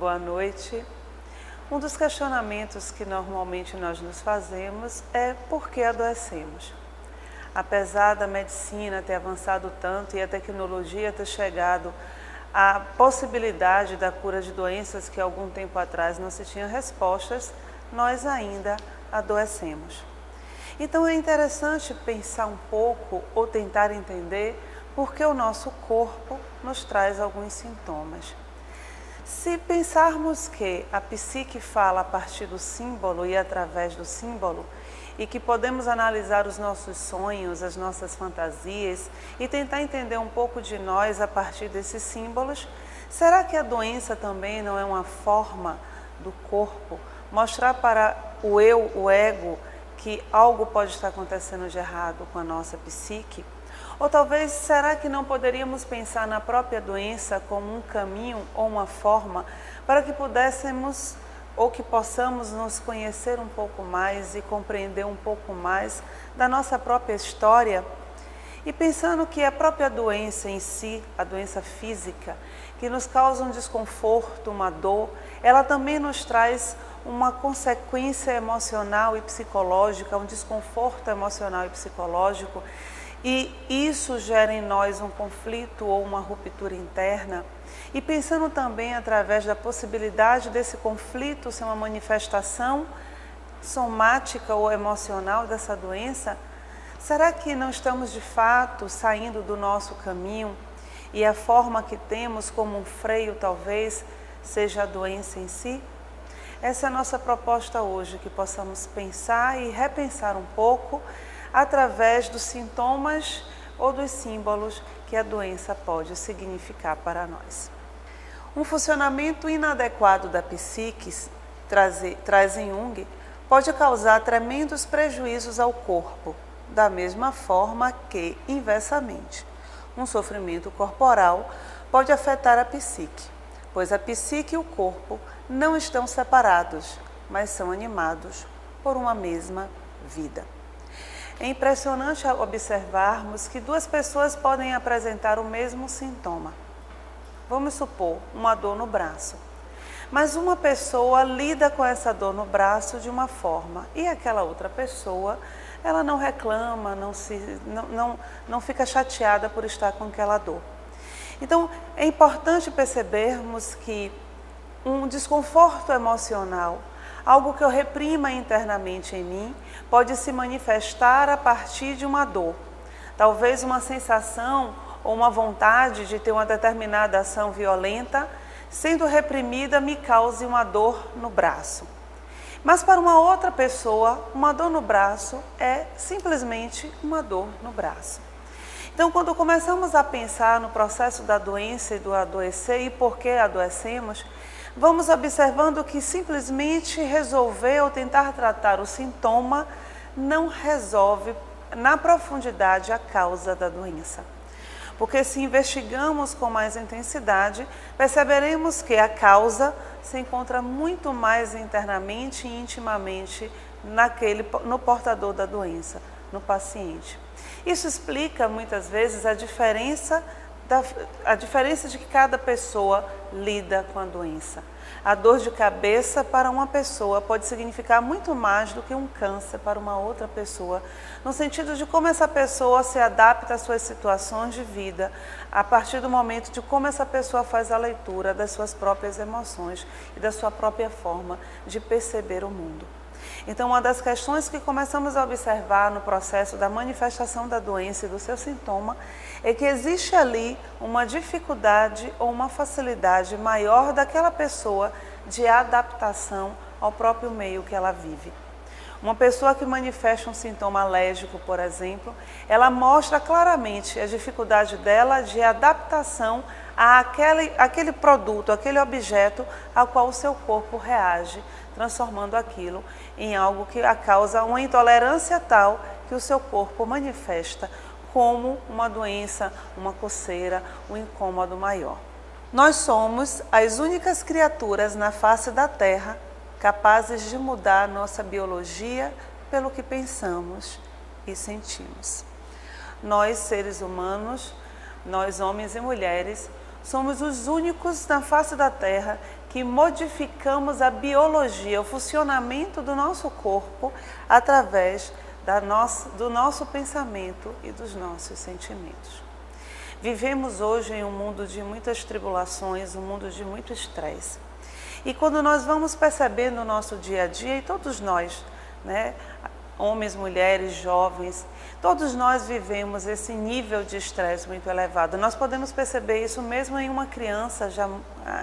boa noite. Um dos questionamentos que normalmente nós nos fazemos é por que adoecemos. Apesar da medicina ter avançado tanto e a tecnologia ter chegado à possibilidade da cura de doenças que algum tempo atrás não se tinha respostas, nós ainda adoecemos. Então é interessante pensar um pouco ou tentar entender por que o nosso corpo nos traz alguns sintomas. Se pensarmos que a psique fala a partir do símbolo e através do símbolo, e que podemos analisar os nossos sonhos, as nossas fantasias e tentar entender um pouco de nós a partir desses símbolos, será que a doença também não é uma forma do corpo mostrar para o eu, o ego, que algo pode estar acontecendo de errado com a nossa psique? Ou talvez, será que não poderíamos pensar na própria doença como um caminho ou uma forma para que pudéssemos ou que possamos nos conhecer um pouco mais e compreender um pouco mais da nossa própria história? E pensando que a própria doença em si, a doença física, que nos causa um desconforto, uma dor, ela também nos traz uma consequência emocional e psicológica, um desconforto emocional e psicológico, e isso gera em nós um conflito ou uma ruptura interna. E pensando também através da possibilidade desse conflito ser uma manifestação somática ou emocional dessa doença, será que não estamos de fato saindo do nosso caminho e a forma que temos como um freio talvez seja a doença em si? Essa é a nossa proposta hoje, que possamos pensar e repensar um pouco através dos sintomas ou dos símbolos que a doença pode significar para nós. Um funcionamento inadequado da psique, traz em Jung, pode causar tremendos prejuízos ao corpo, da mesma forma que, inversamente, um sofrimento corporal pode afetar a psique, pois a psique e o corpo não estão separados, mas são animados por uma mesma vida. É impressionante observarmos que duas pessoas podem apresentar o mesmo sintoma. Vamos supor, uma dor no braço. Mas uma pessoa lida com essa dor no braço de uma forma e aquela outra pessoa, ela não reclama, não fica chateada por estar com aquela dor. Então, é importante percebermos que um desconforto emocional, algo que eu reprima internamente em mim, pode se manifestar a partir de uma dor. Talvez uma sensação ou uma vontade de ter uma determinada ação violenta, sendo reprimida, me cause uma dor no braço. Mas para uma outra pessoa, uma dor no braço é simplesmente uma dor no braço. Então, quando começamos a pensar no processo da doença e do adoecer e por que adoecemos, vamos observando que simplesmente resolver ou tentar tratar o sintoma não resolve na profundidade a causa da doença. Porque se investigamos com mais intensidade, perceberemos que a causa se encontra muito mais internamente e intimamente no portador da doença, no paciente. Isso explica muitas vezes a diferença de que cada pessoa lida com a doença. A dor de cabeça para uma pessoa pode significar muito mais do que um câncer para uma outra pessoa, no sentido de como essa pessoa se adapta às suas situações de vida, a partir do momento de como essa pessoa faz a leitura das suas próprias emoções e da sua própria forma de perceber o mundo. Então, uma das questões que começamos a observar no processo da manifestação da doença e do seu sintoma é que existe ali uma dificuldade ou uma facilidade maior daquela pessoa de adaptação ao próprio meio que ela vive. Uma pessoa que manifesta um sintoma alérgico, por exemplo, ela mostra claramente a dificuldade dela de adaptação àquele produto, aquele objeto ao qual o seu corpo reage, transformando aquilo em algo que causa uma intolerância tal que o seu corpo manifesta como uma doença, uma coceira, um incômodo maior. Nós somos as únicas criaturas na face da Terra capazes de mudar nossa biologia pelo que pensamos e sentimos. Nós, seres humanos, nós homens e mulheres, somos os únicos na face da Terra que modificamos a biologia, o funcionamento do nosso corpo através do nosso pensamento e dos nossos sentimentos. Vivemos hoje em um mundo de muitas tribulações, um mundo de muito estresse. E quando nós vamos percebendo no nosso dia a dia, e todos nós, né, homens, mulheres, jovens, todos nós vivemos esse nível de estresse muito elevado. Nós podemos perceber isso mesmo em uma criança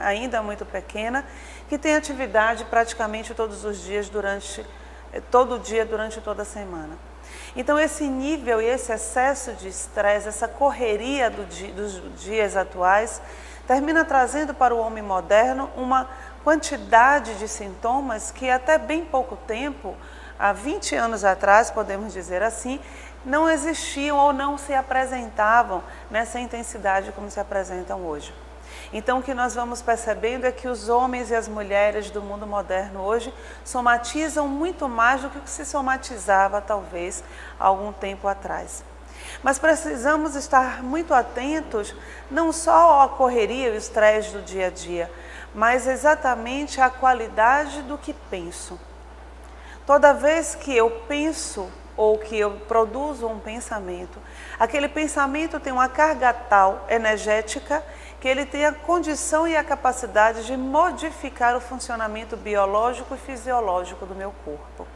ainda muito pequena, que tem atividade praticamente todos os dias, durante toda a semana. Então esse nível e esse excesso de estresse, essa correria dos dias atuais, termina trazendo para o homem moderno uma quantidade de sintomas que até bem pouco tempo, há 20 anos atrás, podemos dizer assim, não existiam ou não se apresentavam nessa intensidade como se apresentam hoje. Então o que nós vamos percebendo é que os homens e as mulheres do mundo moderno hoje somatizam muito mais do que se somatizava talvez há algum tempo atrás. Mas precisamos estar muito atentos não só à correria e o estresse do dia a dia, mas exatamente à qualidade do que penso. Toda vez que eu penso ou que eu produzo um pensamento, aquele pensamento tem uma carga tal energética que ele tem a condição e a capacidade de modificar o funcionamento biológico e fisiológico do meu corpo.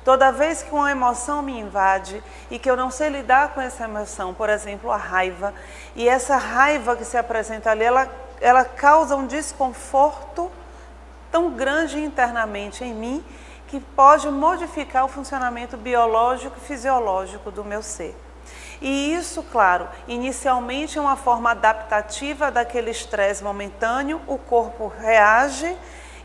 Toda vez que uma emoção me invade e que eu não sei lidar com essa emoção, por exemplo, a raiva, e essa raiva que se apresenta ali, ela causa um desconforto tão grande internamente em mim que pode modificar o funcionamento biológico e fisiológico do meu ser. E isso, claro, inicialmente é uma forma adaptativa daquele estresse momentâneo, o corpo reage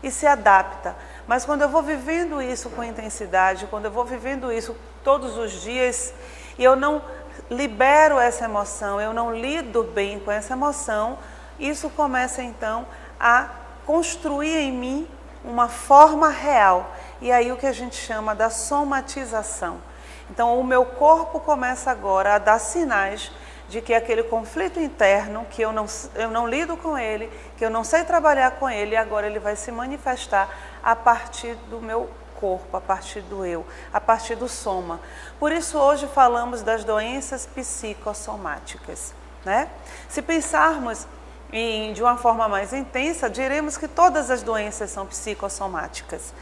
e se adapta. Mas quando eu vou vivendo isso com intensidade, quando eu vou vivendo isso todos os dias, e eu não libero essa emoção, eu não lido bem com essa emoção, isso começa então a construir em mim uma forma real. E aí o que a gente chama da somatização. Então o meu corpo começa agora a dar sinais de que aquele conflito interno, que eu não lido com ele, que eu não sei trabalhar com ele, agora ele vai se manifestar a partir do meu corpo, a partir do eu, a partir do soma. Por isso hoje falamos das doenças psicossomáticas, né? Se pensarmos de uma forma mais intensa, diremos que todas as doenças são psicossomáticas.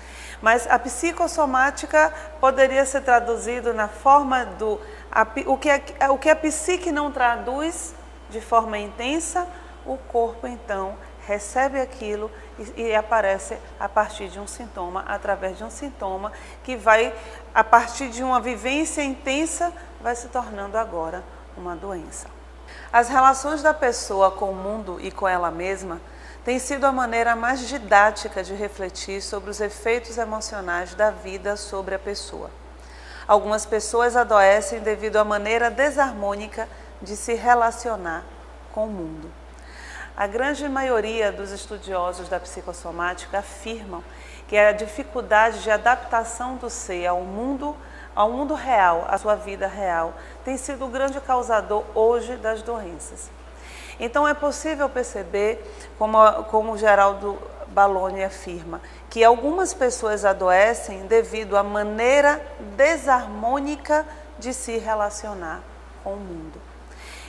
Mas a psicossomática poderia ser traduzido na forma do... O que a psique não traduz de forma intensa, o corpo então recebe aquilo e aparece a partir de um sintoma, através de um sintoma que vai, a partir de uma vivência intensa, vai se tornando agora uma doença. As relações da pessoa com o mundo e com ela mesma tem sido a maneira mais didática de refletir sobre os efeitos emocionais da vida sobre a pessoa. Algumas pessoas adoecem devido à maneira desarmônica de se relacionar com o mundo. A grande maioria dos estudiosos da psicossomática afirmam que a dificuldade de adaptação do ser ao mundo real, à sua vida real, tem sido o grande causador hoje das doenças. Então é possível perceber, como o Geraldo Balloni afirma, que algumas pessoas adoecem devido à maneira desarmônica de se relacionar com o mundo.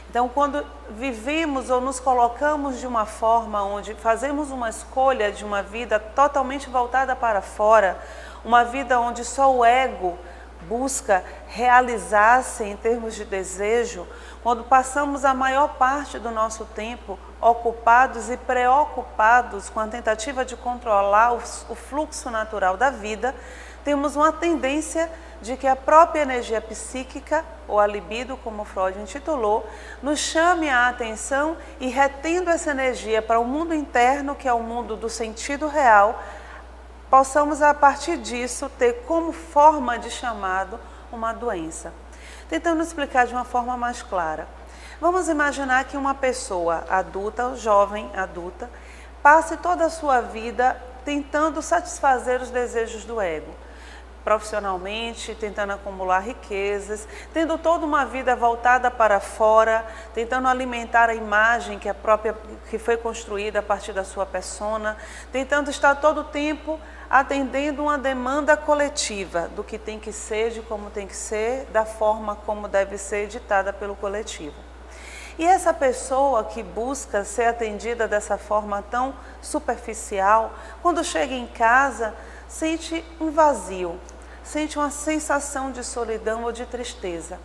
Então, quando vivemos ou nos colocamos de uma forma onde fazemos uma escolha de uma vida totalmente voltada para fora, uma vida onde só o ego busca realizar-se em termos de desejo, quando passamos a maior parte do nosso tempo ocupados e preocupados com a tentativa de controlar o fluxo natural da vida, temos uma tendência de que a própria energia psíquica, ou a libido, como Freud intitulou, nos chame a atenção e retendo essa energia para o mundo interno, que é o mundo do sentido real, possamos a partir disso ter como forma de chamado uma doença. Tentando explicar de uma forma mais clara. Vamos imaginar que uma pessoa adulta, jovem adulta, passe toda a sua vida tentando satisfazer os desejos do ego. profissionalmente, tentando acumular riquezas, tendo toda uma vida voltada para fora, tentando alimentar a imagem que foi construída a partir da sua persona, tentando estar todo o tempo atendendo uma demanda coletiva do que tem que ser, de como tem que ser, da forma como deve ser ditada pelo coletivo. E essa pessoa que busca ser atendida dessa forma tão superficial, quando chega em casa, sente um vazio, sente uma sensação de solidão ou de tristeza.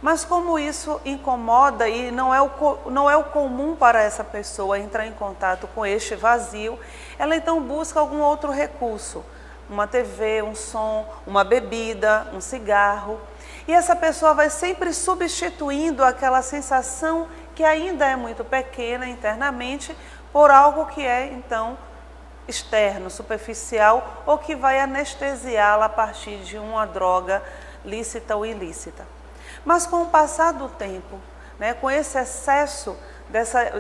Mas como isso incomoda e não é o comum para essa pessoa entrar em contato com este vazio, ela então busca algum outro recurso, uma TV, um som, uma bebida, um cigarro. E essa pessoa vai sempre substituindo aquela sensação que ainda é muito pequena internamente por algo que é então externo, superficial, ou que vai anestesiá-la a partir de uma droga lícita ou ilícita. Mas com o passar do tempo, com esse excesso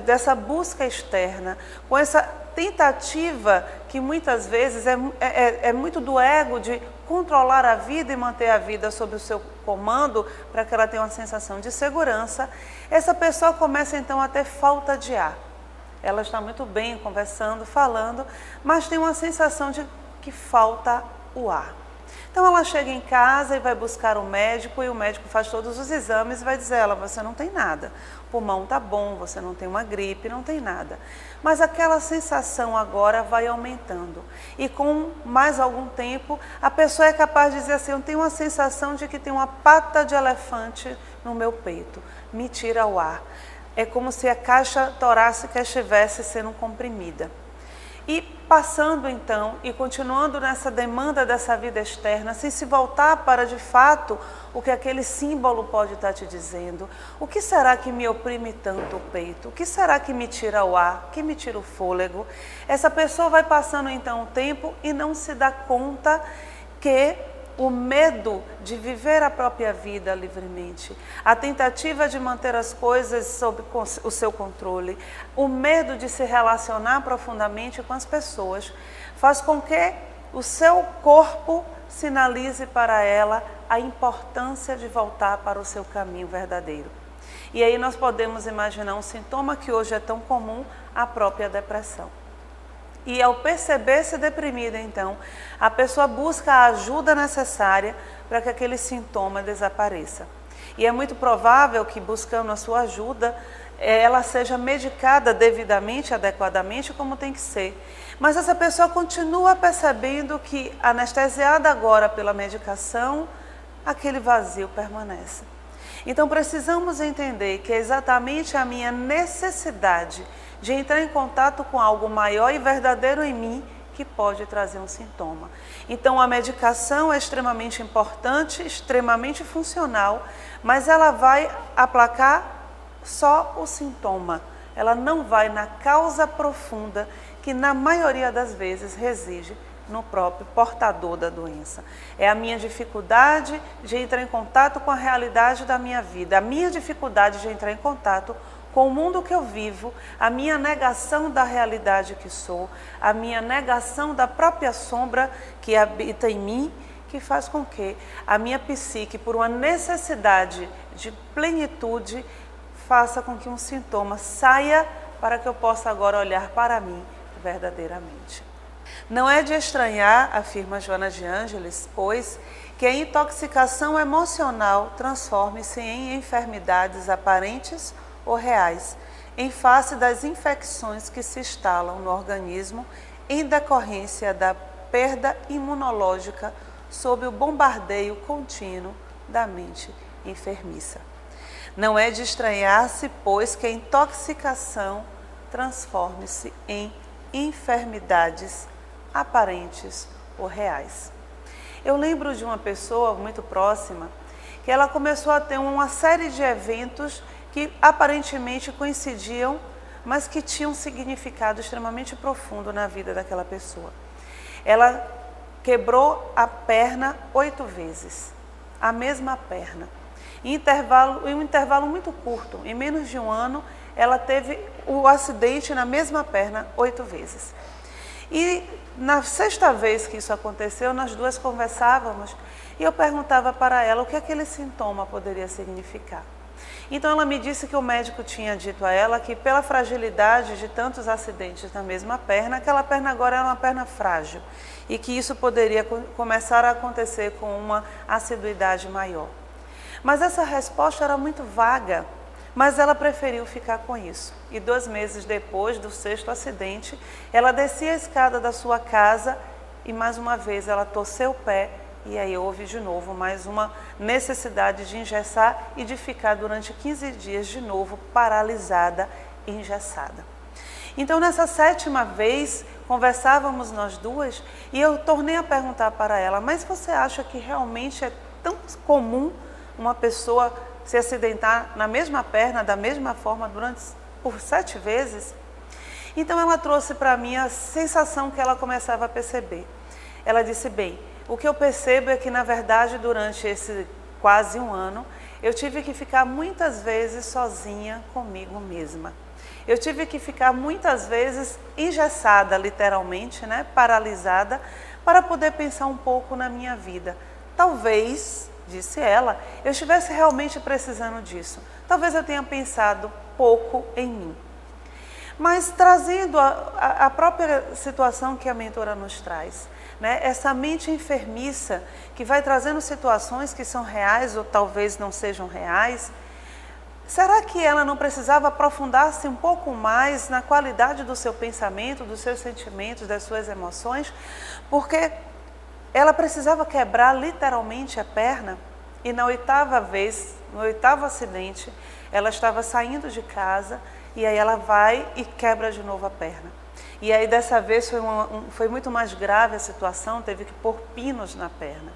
dessa busca externa, com essa tentativa que muitas vezes é muito do ego de controlar a vida e manter a vida sob o seu comando para que ela tenha uma sensação de segurança, essa pessoa começa então a ter falta de ar. Ela está muito bem conversando, falando, mas tem uma sensação de que falta o ar. Então ela chega em casa e vai buscar o médico, e o médico faz todos os exames e vai dizer a ela: você não tem nada, o pulmão está bom, você não tem uma gripe, não tem nada. Mas aquela sensação agora vai aumentando, e com mais algum tempo a pessoa é capaz de dizer assim: eu tenho uma sensação de que tem uma pata de elefante no meu peito, me tira o ar. É como se a caixa torácica estivesse sendo comprimida. E passando então, e continuando nessa demanda dessa vida externa, sem se voltar para de fato o que aquele símbolo pode estar te dizendo. O que será que me oprime tanto o peito? O que será que me tira o ar? Que me tira o fôlego? Essa pessoa vai passando então o tempo e não se dá conta que o medo de viver a própria vida livremente, a tentativa de manter as coisas sob o seu controle, o medo de se relacionar profundamente com as pessoas, faz com que o seu corpo sinalize para ela a importância de voltar para o seu caminho verdadeiro. E aí nós podemos imaginar um sintoma que hoje é tão comum, a própria depressão. E ao perceber-se deprimida, então, a pessoa busca a ajuda necessária para que aquele sintoma desapareça. E é muito provável que, buscando a sua ajuda, ela seja medicada devidamente, adequadamente, como tem que ser. Mas essa pessoa continua percebendo que, anestesiada agora pela medicação, aquele vazio permanece. Então precisamos entender que é exatamente a minha necessidade de entrar em contato com algo maior e verdadeiro em mim que pode trazer um sintoma. Então a medicação é extremamente importante, extremamente funcional, mas ela vai aplacar só o sintoma. Ela não vai na causa profunda que na maioria das vezes reside no próprio portador da doença. É a minha dificuldade de entrar em contato com a realidade da minha vida, a minha dificuldade de entrar em contato com o mundo que eu vivo, a minha negação da realidade que sou, a minha negação da própria sombra que habita em mim, que faz com que a minha psique, por uma necessidade de plenitude, faça com que um sintoma saia para que eu possa agora olhar para mim verdadeiramente. Não é de estranhar, afirma Joana de Ângeles, pois, que a intoxicação emocional transforme-se em enfermidades aparentes ou reais, em face das infecções que se instalam no organismo em decorrência da perda imunológica sob o bombardeio contínuo da mente enfermiça. Não é de estranhar-se, pois, que a intoxicação transforme-se em enfermidades aparentes ou reais. Eu lembro de uma pessoa muito próxima que ela começou a ter uma série de eventos que aparentemente coincidiam, mas que tinham um significado extremamente profundo na vida daquela pessoa. Ela quebrou a perna 8 vezes, a mesma perna. Em um intervalo muito curto, em menos de um ano, ela teve o acidente na mesma perna 8 vezes. E na sexta vez que isso aconteceu, nós duas conversávamos e eu perguntava para ela o que aquele sintoma poderia significar. Então ela me disse que o médico tinha dito a ela que pela fragilidade de tantos acidentes na mesma perna, aquela perna agora era uma perna frágil e que isso poderia começar a acontecer com uma assiduidade maior. Mas essa resposta era muito vaga, mas ela preferiu ficar com isso. E 2 meses depois do 6º acidente, ela descia a escada da sua casa e mais uma vez ela torceu o pé. E aí houve de novo mais uma necessidade de engessar e de ficar durante 15 dias de novo paralisada e engessada. Então nessa 7ª vez conversávamos nós duas e eu tornei a perguntar para ela, mas você acha que realmente é tão comum uma pessoa se acidentar na mesma perna, da mesma forma, por 7 vezes? Então ela trouxe para mim a sensação que ela começava a perceber. Ela disse, bem, o que eu percebo é que, na verdade, durante esse quase 1 ano, eu tive que ficar muitas vezes sozinha comigo mesma. Eu tive que ficar muitas vezes engessada, literalmente, né, paralisada, para poder pensar um pouco na minha vida. Talvez, disse ela, eu estivesse realmente precisando disso. Talvez eu tenha pensado pouco em mim. Mas trazendo a própria situação que a mentora nos traz, né? Essa mente enfermiça que vai trazendo situações que são reais ou talvez não sejam reais, será que ela não precisava aprofundar-se um pouco mais na qualidade do seu pensamento, dos seus sentimentos, das suas emoções? Porque ela precisava quebrar literalmente a perna e na 8ª vez, no 8º acidente, ela estava saindo de casa e aí ela vai e quebra de novo a perna. E aí dessa vez foi muito mais grave a situação, teve que pôr pinos na perna.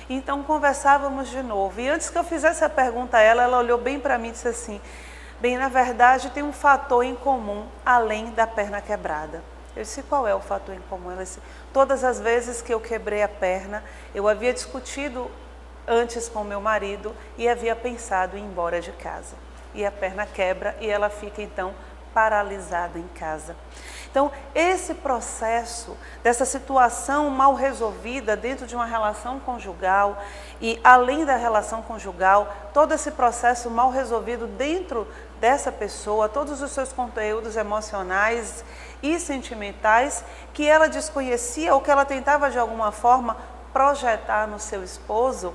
Então conversávamos de novo. E antes que eu fizesse a pergunta a ela, ela olhou bem para mim e disse assim, bem, na verdade tem um fator em comum além da perna quebrada. Eu disse, qual é o fator em comum? Ela disse, todas as vezes que eu quebrei a perna, eu havia discutido antes com meu marido e havia pensado em ir embora de casa. E a perna quebra e ela fica então paralisada em casa. Então, esse processo dessa situação mal resolvida dentro de uma relação conjugal e além da relação conjugal, todo esse processo mal resolvido dentro dessa pessoa, todos os seus conteúdos emocionais e sentimentais que ela desconhecia ou que ela tentava de alguma forma projetar no seu esposo,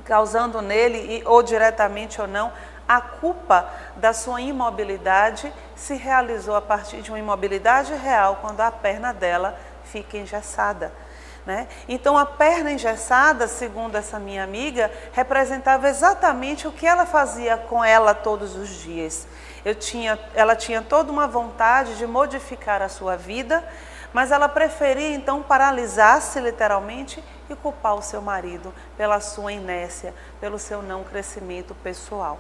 causando nele, ou diretamente ou não, a culpa da sua imobilidade se realizou a partir de uma imobilidade real, quando a perna dela fica engessada, né? Então a perna engessada, segundo essa minha amiga, representava exatamente o que ela fazia com ela todos os dias. Ela tinha toda uma vontade de modificar a sua vida, mas ela preferia então paralisar-se literalmente e culpar o seu marido pela sua inércia, pelo seu não crescimento pessoal.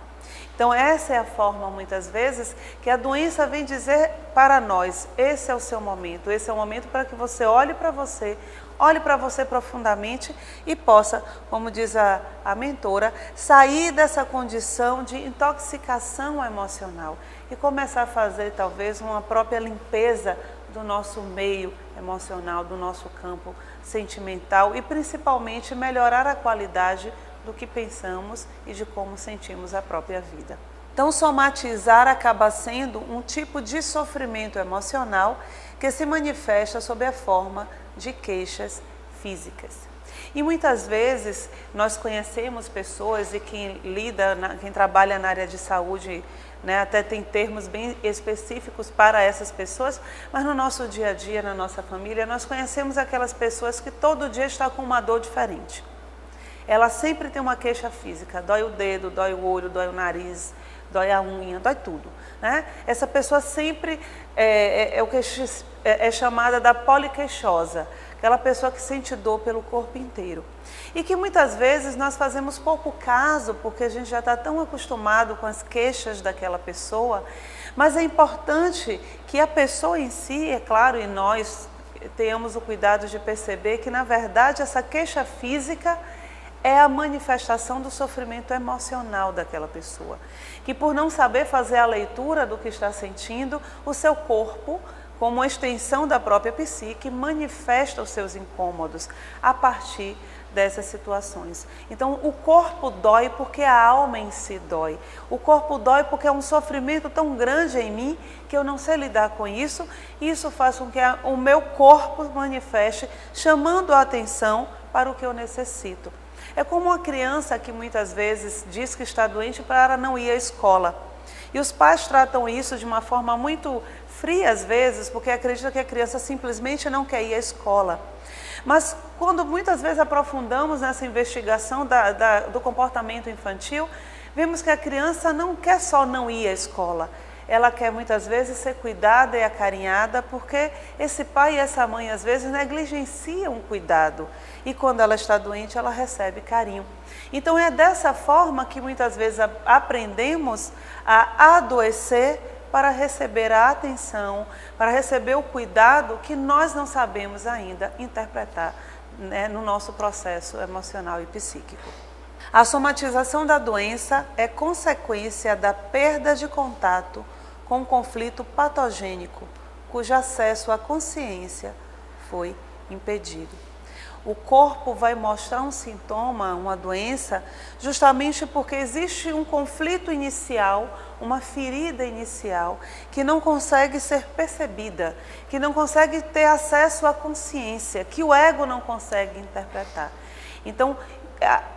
Então essa é a forma, muitas vezes, que a doença vem dizer para nós, esse é o seu momento, esse é o momento para que você olhe para você profundamente e possa, como diz a mentora, sair dessa condição de intoxicação emocional e começar a fazer talvez uma própria limpeza do nosso meio emocional, do nosso campo sentimental e principalmente melhorar a qualidade do que pensamos e de como sentimos a própria vida. Então, somatizar acaba sendo um tipo de sofrimento emocional que se manifesta sob a forma de queixas físicas. E muitas vezes nós conhecemos pessoas e quem trabalha na área de saúde, né, até tem termos bem específicos para essas pessoas, mas no nosso dia a dia, na nossa família, nós conhecemos aquelas pessoas que todo dia estão com uma dor diferente. Ela sempre tem uma queixa física, dói o dedo, dói o olho, dói o nariz, dói a unha, dói tudo, né? Essa pessoa sempre é chamada da poliqueixosa, aquela pessoa que sente dor pelo corpo inteiro. E que muitas vezes nós fazemos pouco caso, porque a gente já está tão acostumado com as queixas daquela pessoa, mas é importante que a pessoa em si, é claro, e nós tenhamos o cuidado de perceber que, na verdade, essa queixa física é a manifestação do sofrimento emocional daquela pessoa, que por não saber fazer a leitura do que está sentindo, o seu corpo como uma extensão da própria psique, manifesta os seus incômodos a partir dessas situações. Então, o corpo dói porque a alma em si dói. O corpo dói porque é um sofrimento tão grande em mim que eu não sei lidar com isso, e isso faz com que o meu corpo manifeste, chamando a atenção para o que eu necessito. É como uma criança que muitas vezes diz que está doente para não ir à escola. E os pais tratam isso de uma forma muito fria às vezes, porque acreditam que a criança simplesmente não quer ir à escola. Mas quando muitas vezes aprofundamos nessa investigação do comportamento infantil, vemos que a criança não quer só não ir à escola. Ela quer muitas vezes ser cuidada e acarinhada, porque esse pai e essa mãe às vezes negligenciam o cuidado. E quando ela está doente, ela recebe carinho. Então é dessa forma que muitas vezes aprendemos a adoecer para receber a atenção, para receber o cuidado que nós não sabemos ainda interpretar, né, no nosso processo emocional e psíquico. A somatização da doença é consequência da perda de contato com o conflito patogênico, cujo acesso à consciência foi impedido. O corpo vai mostrar um sintoma, uma doença, justamente porque existe um conflito inicial, uma ferida inicial, que não consegue ser percebida, que não consegue ter acesso à consciência, que o ego não consegue interpretar. Então,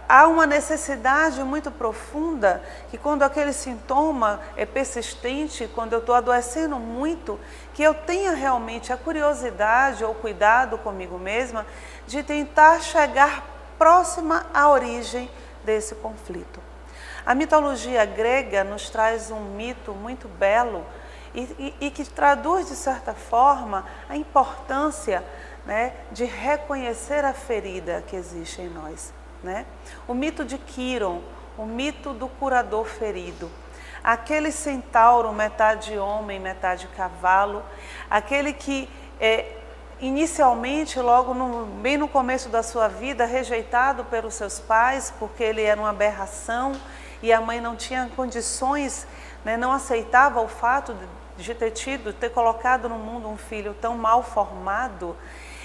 há uma necessidade muito profunda que quando aquele sintoma é persistente, quando eu estou adoecendo muito, que eu tenha realmente a curiosidade ou cuidado comigo mesma de tentar chegar próxima à origem desse conflito. A mitologia grega nos traz um mito muito belo e que traduz de certa forma a importância, né, de reconhecer a ferida que existe em nós. Né? O mito de Quiron, o mito do curador ferido, aquele centauro metade homem, metade cavalo, aquele que inicialmente, bem no começo da sua vida, rejeitado pelos seus pais, porque ele era uma aberração e a mãe não tinha condições, né, não aceitava o fato de ter colocado no mundo um filho tão mal formado.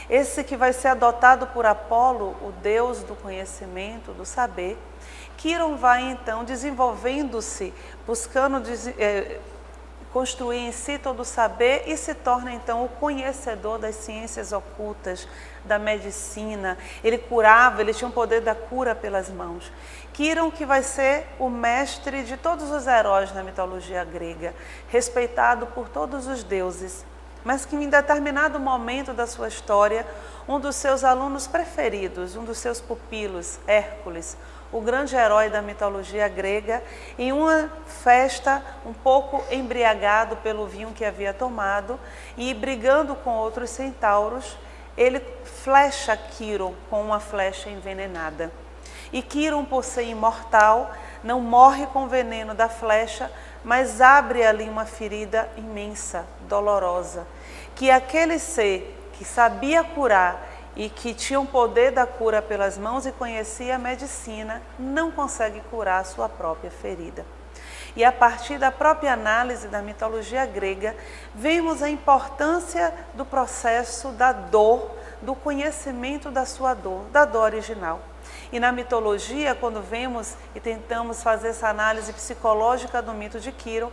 Esse que vai ser adotado por Apolo, o deus do conhecimento, do saber. Quiron vai então desenvolvendo-se, buscando construir em si todo o saber e se torna então o conhecedor das ciências ocultas, da medicina. Ele curava, ele tinha o poder da cura pelas mãos. Quiron que vai ser o mestre de todos os heróis na mitologia grega, respeitado por todos os deuses, mas que em determinado momento da sua história, um dos seus alunos preferidos, um dos seus pupilos, Hércules, o grande herói da mitologia grega, em uma festa um pouco embriagado pelo vinho que havia tomado e brigando com outros centauros, ele flecha Quiron com uma flecha envenenada. E Quiron, por ser imortal, não morre com o veneno da flecha, mas abre ali uma ferida imensa, dolorosa, que aquele ser que sabia curar e que tinha o poder da cura pelas mãos e conhecia a medicina, não consegue curar a sua própria ferida. E a partir da própria análise da mitologia grega, vemos a importância do processo da dor, do conhecimento da sua dor, da dor original. E na mitologia, quando vemos e tentamos fazer essa análise psicológica do mito de Quiron,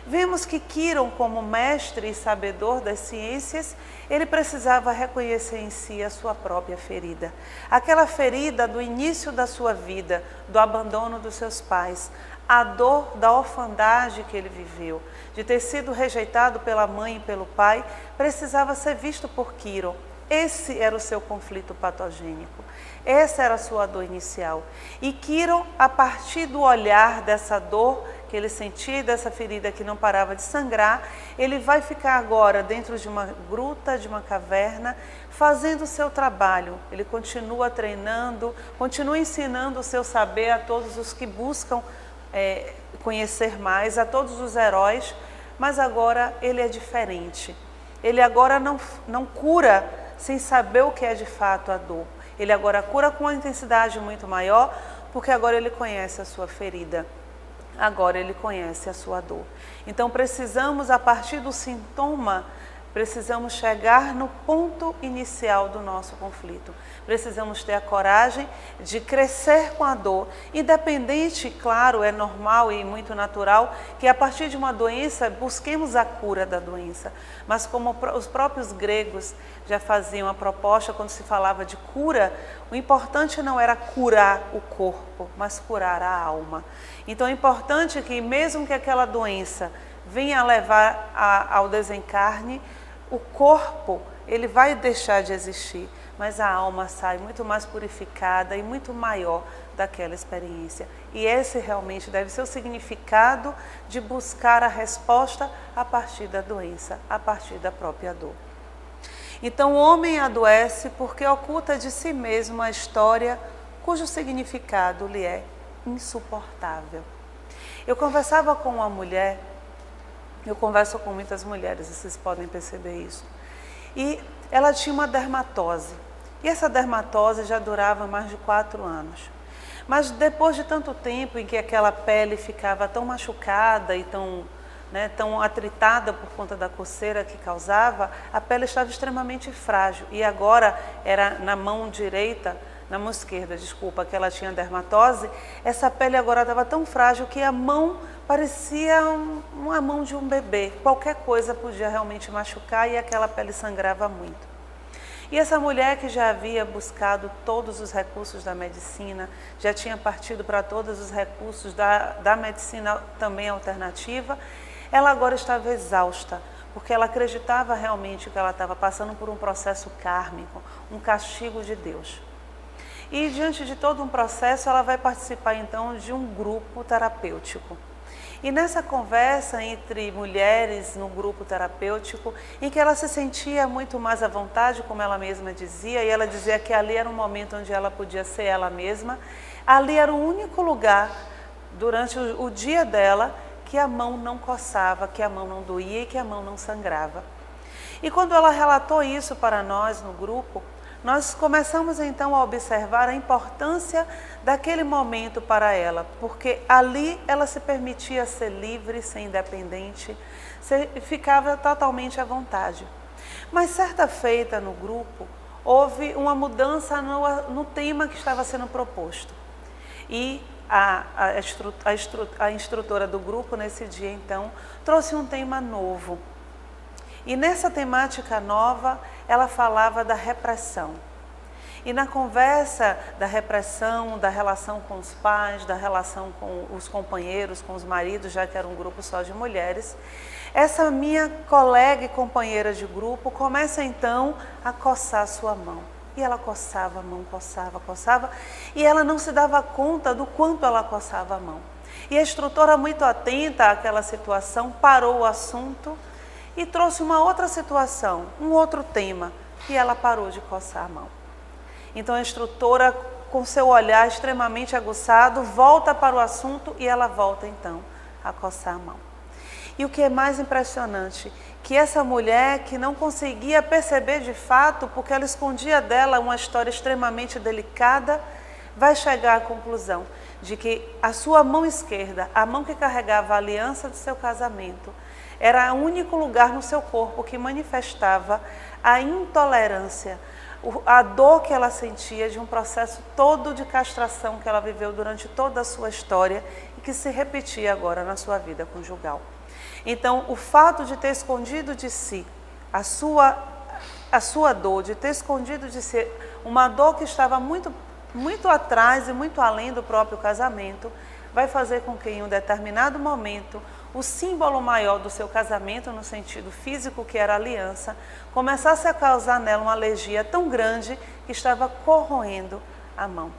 vemos que Quiron, como mestre e sabedor das ciências, ele precisava reconhecer em si a sua própria ferida. Aquela ferida do início da sua vida, do abandono dos seus pais, a dor da orfandade que ele viveu, de ter sido rejeitado pela mãe e pelo pai, precisava ser visto por Quiron. Esse era o seu conflito patogênico, essa era a sua dor inicial. E Quiron, a partir do olhar dessa dor que ele sentia, dessa ferida que não parava de sangrar, ele vai ficar agora dentro de uma gruta, de uma caverna, fazendo o seu trabalho. Ele continua treinando, continua ensinando o seu saber a todos os que buscam conhecer mais, a todos os heróis, mas agora ele é diferente. Ele agora não cura sem saber o que é de fato a dor. Ele agora cura com uma intensidade muito maior, porque agora ele conhece a sua ferida. Agora ele conhece a sua dor. Então precisamos, a partir do sintoma Precisamos chegar no ponto inicial do nosso conflito. Precisamos ter a coragem de crescer com a dor, independente, claro, é normal e muito natural que a partir de uma doença busquemos a cura da doença. Mas como os próprios gregos já faziam a proposta quando se falava de cura, o importante não era curar o corpo, mas curar a alma. Então é importante que mesmo que aquela doença venha a levar ao desencarne, o corpo ele vai deixar de existir, mas a alma sai muito mais purificada e muito maior daquela experiência. E esse realmente deve ser o significado de buscar a resposta a partir da doença, a partir da própria dor. Então o homem adoece porque oculta de si mesmo a história cujo significado lhe é insuportável. Eu conversava com uma mulher, eu converso com muitas mulheres, vocês podem perceber isso, e ela tinha uma dermatose, e essa dermatose já durava mais de 4 anos. Mas depois de tanto tempo em que aquela pele ficava tão machucada e tão atritada por conta da coceira que causava, a pele estava extremamente frágil, e agora era na mão direita, na mão esquerda, desculpa, que ela tinha dermatose, essa pele agora estava tão frágil que a mão parecia uma mão de um bebê. Qualquer coisa podia realmente machucar e aquela pele sangrava muito. E essa mulher que já havia buscado todos os recursos da medicina, já tinha partido para todos os recursos da medicina também alternativa, ela agora estava exausta, porque ela acreditava realmente que ela estava passando por um processo kármico, um castigo de Deus. E diante de todo um processo, ela vai participar então de um grupo terapêutico. E nessa conversa entre mulheres no grupo terapêutico, em que ela se sentia muito mais à vontade, como ela mesma dizia, e ela dizia que ali era um momento onde ela podia ser ela mesma, ali era o único lugar, durante o dia dela, que a mão não coçava, que a mão não doía e que a mão não sangrava. E quando ela relatou isso para nós no grupo, nós começamos então a observar a importância daquele momento para ela, porque ali ela se permitia ser livre, ser independente, ficava totalmente à vontade. Mas certa feita no grupo, houve uma mudança no tema que estava sendo proposto. E a instrutora do grupo nesse dia então trouxe um tema novo. E nessa temática nova, ela falava da repressão. E na conversa da repressão, da relação com os pais, da relação com os companheiros, com os maridos, já que era um grupo só de mulheres, essa minha colega e companheira de grupo começa então a coçar sua mão. E ela coçava a mão, coçava, e ela não se dava conta do quanto ela coçava a mão. E a instrutora, muito atenta àquela situação, parou o assunto e trouxe uma outra situação, um outro tema, e ela parou de coçar a mão. Então a instrutora, com seu olhar extremamente aguçado, volta para o assunto e ela volta então a coçar a mão. E o que é mais impressionante, que essa mulher que não conseguia perceber de fato, porque ela escondia dela uma história extremamente delicada, vai chegar à conclusão de que a sua mão esquerda, a mão que carregava a aliança do seu casamento, era o único lugar no seu corpo que manifestava a intolerância, a dor que ela sentia de um processo todo de castração que ela viveu durante toda a sua história e que se repetia agora na sua vida conjugal. Então, o fato de ter escondido de si a sua dor, de ter escondido de si uma dor que estava muito atrás e muito além do próprio casamento, vai fazer com que em um determinado momento o símbolo maior do seu casamento, no sentido físico, que era a aliança, começasse a causar nela uma alergia tão grande que estava corroendo a mão.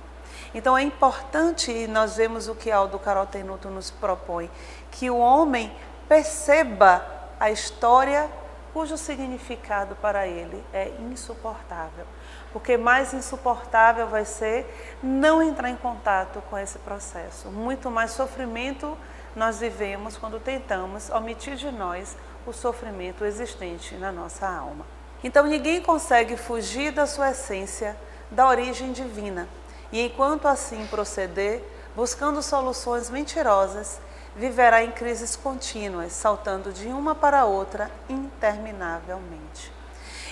Então é importante, e nós vemos o que Aldo Carotenuto nos propõe, que o homem perceba a história cujo significado para ele é insuportável. Porque mais insuportável vai ser não entrar em contato com esse processo. Muito mais sofrimento nós vivemos quando tentamos omitir de nós o sofrimento existente na nossa alma. Então ninguém consegue fugir da sua essência, da origem divina. E enquanto assim proceder, buscando soluções mentirosas, viverá em crises contínuas, saltando de uma para outra interminavelmente.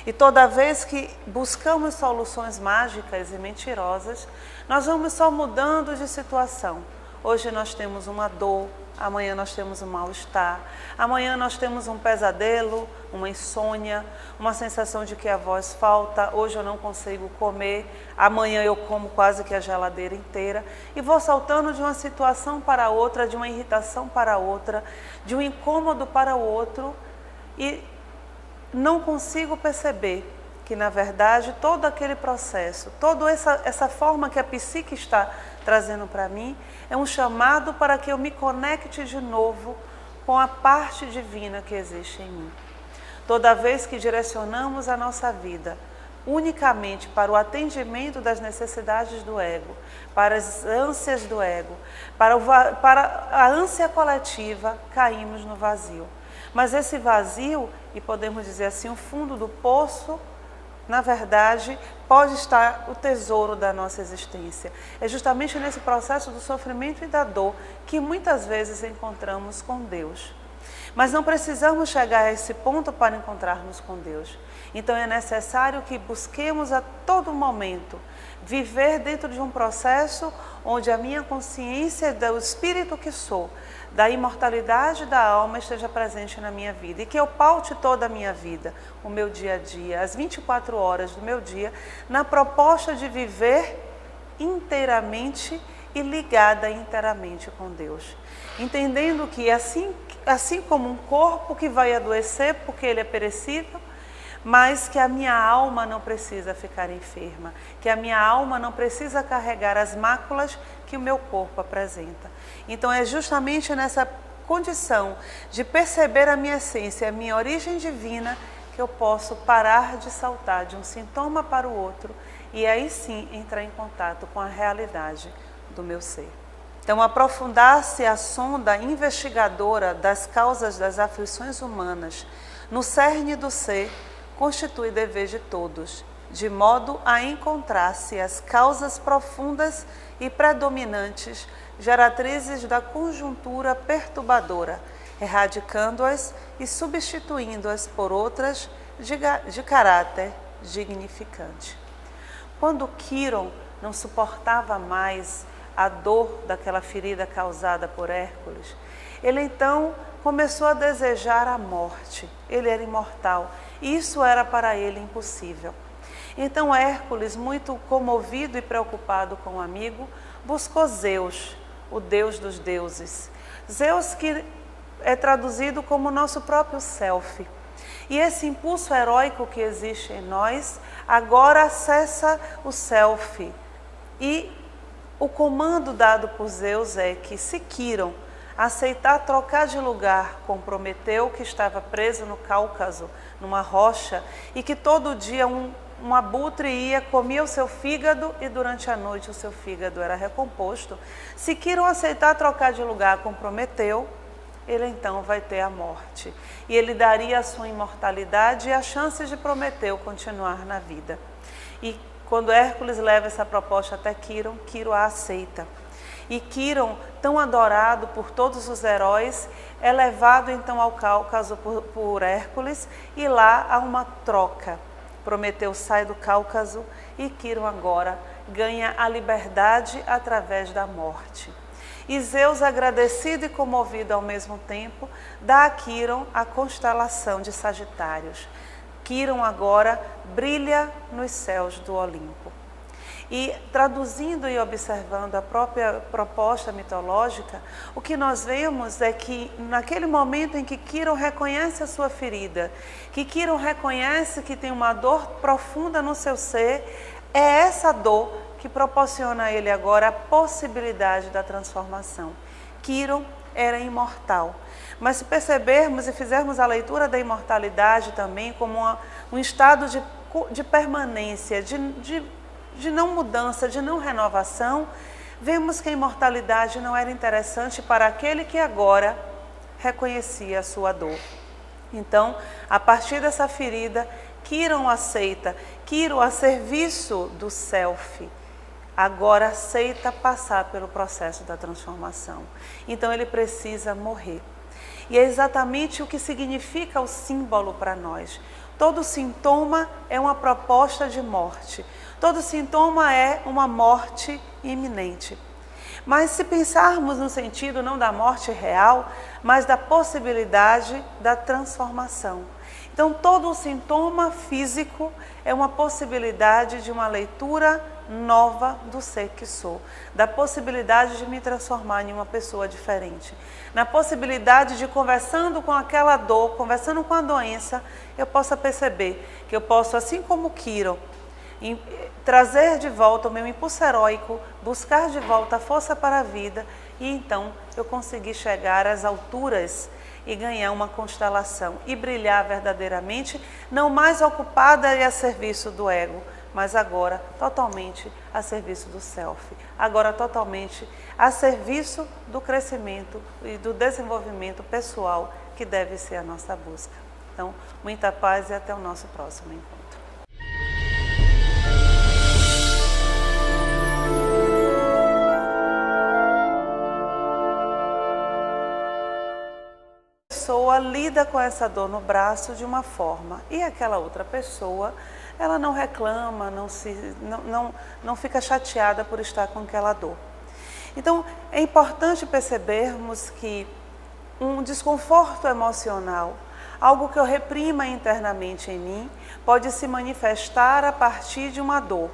E toda vez que buscamos soluções mágicas e mentirosas, nós vamos só mudando de situação. Hoje nós temos uma dor, amanhã nós temos um mal-estar, amanhã nós temos um pesadelo, uma insônia, uma sensação de que a voz falta, hoje eu não consigo comer, amanhã eu como quase que a geladeira inteira, e vou saltando de uma situação para outra, de uma irritação para outra, de um incômodo para o outro, e não consigo perceber que, na verdade, todo aquele processo, toda essa forma que a psique está trazendo para mim, é um chamado para que eu me conecte de novo com a parte divina que existe em mim. Toda vez que direcionamos a nossa vida unicamente para o atendimento das necessidades do ego, para as ânsias do ego, para a ânsia coletiva, caímos no vazio. Mas esse vazio, e podemos dizer assim, o fundo do poço, na verdade, pode estar o tesouro da nossa existência. É justamente nesse processo do sofrimento e da dor que muitas vezes encontramos com Deus. Mas não precisamos chegar a esse ponto para encontrarmos com Deus. Então é necessário que busquemos a todo momento viver dentro de um processo onde a minha consciência do espírito que sou, da imortalidade da alma esteja presente na minha vida e que eu paute toda a minha vida, o meu dia a dia, as 24 horas do meu dia, na proposta de viver inteiramente e ligada inteiramente com Deus. Entendendo que assim como um corpo que vai adoecer porque ele é perecível, mas que a minha alma não precisa ficar enferma, que a minha alma não precisa carregar as máculas que o meu corpo apresenta. Então é justamente nessa condição de perceber a minha essência, a minha origem divina, que eu posso parar de saltar de um sintoma para o outro e aí sim entrar em contato com a realidade do meu ser. Então, aprofundar-se a sonda investigadora das causas das aflições humanas no cerne do ser constitui dever de todos, de modo a encontrar-se as causas profundas e predominantes, geratrizes da conjuntura perturbadora, erradicando-as e substituindo-as por outras de caráter dignificante. Quando Quiron não suportava mais a dor daquela ferida causada por Hércules, ele então começou a desejar a morte. Ele era imortal. Isso era para ele impossível. Então Hércules, muito comovido e preocupado com o amigo, buscou Zeus, o deus dos deuses. Zeus que é traduzido como nosso próprio self. E esse impulso heróico que existe em nós, agora acessa o self. E o comando dado por Zeus é que, se Quiron aceitar trocar de lugar com Prometeu, que estava preso no Cáucaso, numa rocha, e que todo dia um abutre ia, comia o seu fígado e durante a noite o seu fígado era recomposto. Se Quiron aceitar trocar de lugar com Prometeu, ele então vai ter a morte. E ele daria a sua imortalidade e a chance de Prometeu continuar na vida. E quando Hércules leva essa proposta até Quiron, Quiron a aceita. E Quiron, tão adorado por todos os heróis, é levado então ao Cáucaso por Hércules e lá há uma troca. Prometeu sai do Cáucaso e Quiron agora ganha a liberdade através da morte. E Zeus, agradecido e comovido ao mesmo tempo, dá a Quiron a constelação de Sagitários. Quiron agora brilha nos céus do Olimpo. E traduzindo e observando a própria proposta mitológica, o que nós vemos é que naquele momento em que Quiron reconhece a sua ferida, que Quiron reconhece que tem uma dor profunda no seu ser, é essa dor que proporciona a ele agora a possibilidade da transformação. Quiron era imortal. Mas se percebermos e fizermos a leitura da imortalidade também como um estado de permanência, de não mudança, de não renovação, vemos que a imortalidade não era interessante para aquele que agora reconhecia a sua dor. Então, a partir dessa ferida, Quiron aceita, Quiron a serviço do self, agora aceita passar pelo processo da transformação. Então ele precisa morrer. E é exatamente o que significa o símbolo para nós. Todo sintoma é uma proposta de morte. Todo sintoma é uma morte iminente. Mas se pensarmos no sentido não da morte real, mas da possibilidade da transformação. Então, todo sintoma físico é uma possibilidade de uma leitura nova do ser que sou, da possibilidade de me transformar em uma pessoa diferente, na possibilidade de, conversando com aquela dor, conversando com a doença, eu possa perceber que eu posso, assim como Kiron, trazer de volta o meu impulso heróico, buscar de volta a força para a vida e então eu conseguir chegar às alturas e ganhar uma constelação e brilhar verdadeiramente, não mais ocupada e a serviço do ego, mas agora totalmente a serviço do self, agora totalmente a serviço do crescimento e do desenvolvimento pessoal que deve ser a nossa busca. Então, muita paz e até o nosso próximo encontro. A pessoa lida com essa dor no braço de uma forma e aquela outra pessoa, ela não reclama, não fica chateada por estar com aquela dor. Então, é importante percebermos que um desconforto emocional, algo que eu reprima internamente em mim, pode se manifestar a partir de uma dor.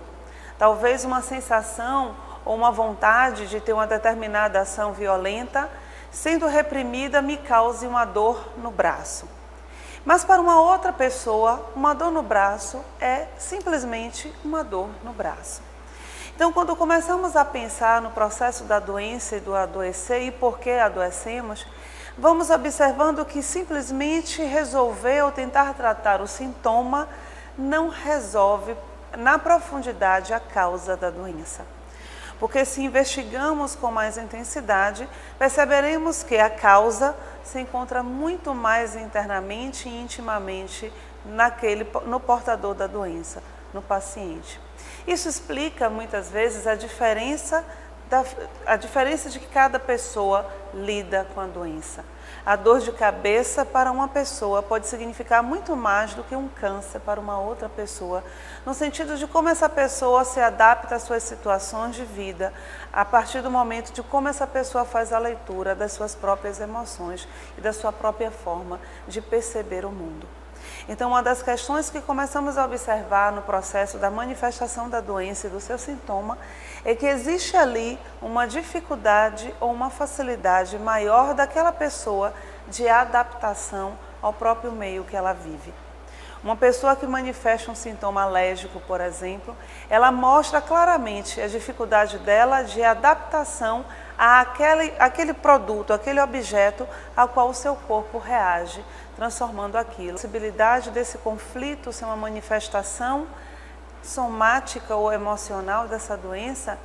Talvez uma sensação ou uma vontade de ter uma determinada ação violenta, sendo reprimida, me cause uma dor no braço. Mas para uma outra pessoa, uma dor no braço é simplesmente uma dor no braço. Então, quando começamos a pensar no processo da doença e do adoecer e por que adoecemos, vamos observando que simplesmente resolver ou tentar tratar o sintoma não resolve na profundidade a causa da doença. Porque se investigamos com mais intensidade, perceberemos que a causa se encontra muito mais internamente e intimamente no portador da doença, no paciente. Isso explica muitas vezes a diferença de que cada pessoa lida com a doença. A dor de cabeça para uma pessoa pode significar muito mais do que um câncer para uma outra pessoa, no sentido de como essa pessoa se adapta às suas situações de vida, a partir do momento de como essa pessoa faz a leitura das suas próprias emoções e da sua própria forma de perceber o mundo. Então, uma das questões que começamos a observar no processo da manifestação da doença e do seu sintoma é que existe ali uma dificuldade ou uma facilidade maior daquela pessoa de adaptação ao próprio meio que ela vive. Uma pessoa que manifesta um sintoma alérgico, por exemplo, ela mostra claramente a dificuldade dela de adaptação àquele produto, aquele objeto ao qual o seu corpo reage, transformando aquilo. A possibilidade desse conflito ser uma manifestação somática ou emocional dessa doença,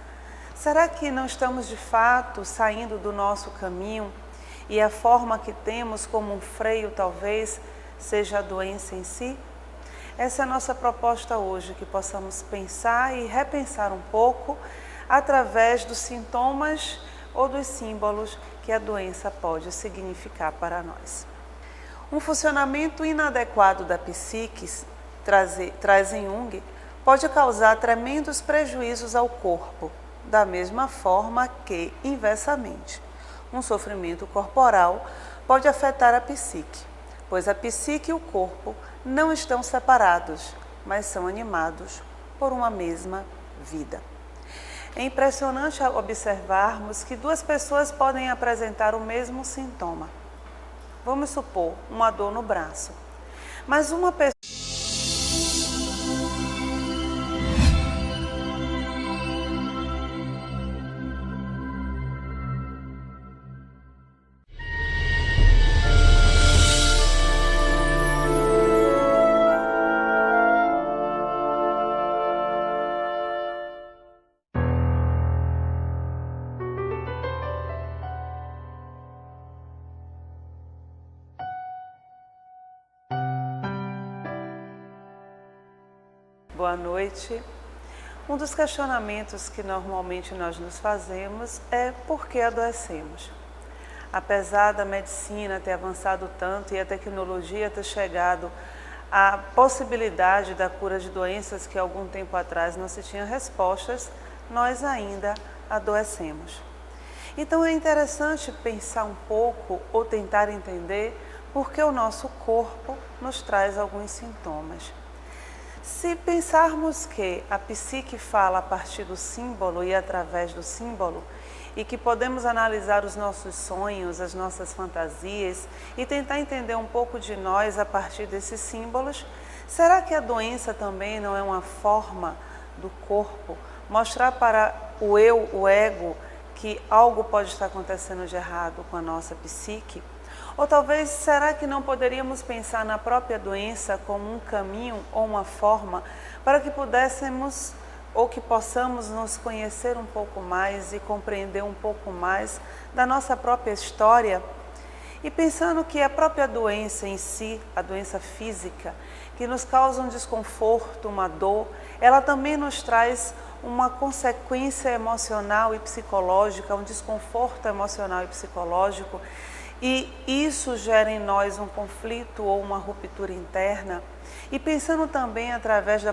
será que não estamos de fato saindo do nosso caminho e a forma que temos como um freio talvez seja a doença em si? Essa é a nossa proposta hoje, que possamos pensar e repensar um pouco através dos sintomas ou dos símbolos que a doença pode significar para nós. Um funcionamento inadequado da psique, traz em Jung, pode causar tremendos prejuízos ao corpo, da mesma forma que, inversamente, um sofrimento corporal pode afetar a psique, pois a psique e o corpo não estão separados, mas são animados por uma mesma vida. É impressionante observarmos que duas pessoas podem apresentar o mesmo sintoma. Vamos supor, uma dor no braço. Mas uma pessoa Boa noite. Um dos questionamentos que normalmente nós nos fazemos é por que adoecemos. Apesar da medicina ter avançado tanto e a tecnologia ter chegado à possibilidade da cura de doenças que algum tempo atrás não se tinha respostas, nós ainda adoecemos. Então é interessante pensar um pouco ou tentar entender por que o nosso corpo nos traz alguns sintomas. Se pensarmos que a psique fala a partir do símbolo e através do símbolo, e que podemos analisar os nossos sonhos, as nossas fantasias e tentar entender um pouco de nós a partir desses símbolos, será que a doença também não é uma forma do corpo mostrar para o eu, o ego, que algo pode estar acontecendo de errado com a nossa psique? Ou talvez, será que não poderíamos pensar na própria doença como um caminho ou uma forma para que pudéssemos ou que possamos nos conhecer um pouco mais e compreender um pouco mais da nossa própria história? E pensando que a própria doença em si, a doença física, que nos causa um desconforto, uma dor, ela também nos traz uma consequência emocional e psicológica, um desconforto emocional e psicológico, e isso gera em nós um conflito ou uma ruptura interna. E pensando também através da